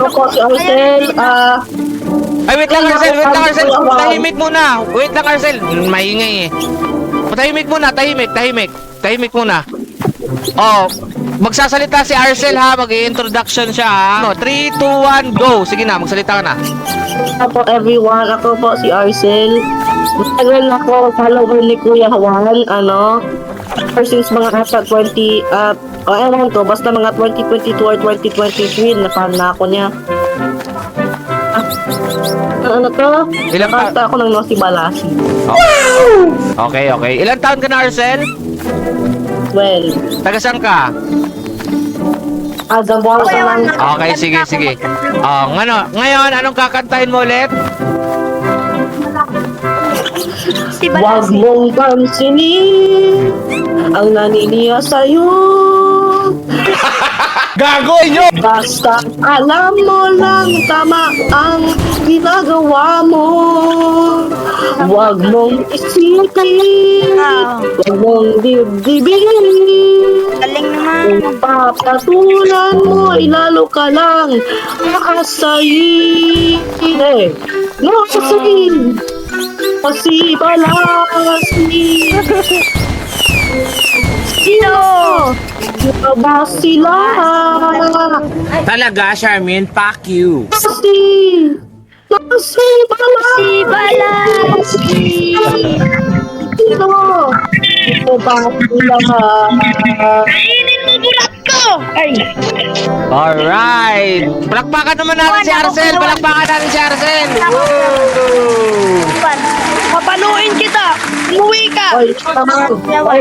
Ako po si Arcel. Ay, wait lang, Arcel. Wait lang, Arcel. Tahimik muna. Wait lang, Arcel. Maingay eh. Tahimik muna. Tahimik muna. Oh, magsasalita si Arcel ha. Mag-i-introduction siya ha. 3, 2, 1, go. Sige na, magsalita ka na. Hello po everyone. Ako po si Arcel. Matagal na ako follower ni Kuya Juan. Ever since mga ata 20, ewan ko, basta mga 2022 or 2023, na-fan na ako niya. Ano to? Ilang pa- Nakanta ako ng Nosy Balasi. Okay. Ilan taon ka na, Arcel? Well, Taga saan ka? Zamboanga sa lang. Okay, sige. Ngayon, anong kakantahin mo ulit? Huwag mong pansinin ang naniniya sa'yo. Gago nyo! Basta alam mo lang tama ang ginagawa mo. Huwag mong isipin, huwag mong dibdibin. Galing naman. Kung papatulan mo, ilalo ka lang aasayin. Nakasayin, kasi balasi. Sino? Sino ba sila? Talaga, Charmin, fuck you. Kasi balasi. Sino? Sino ba sila? Kainin mo bulat ko! Ay! Alright! Palakpakan naman natin si Arcel! Palakpakan natin si Arcel! Woo! Papaluin kita! Umuwi ka! Oy, tama. Oy,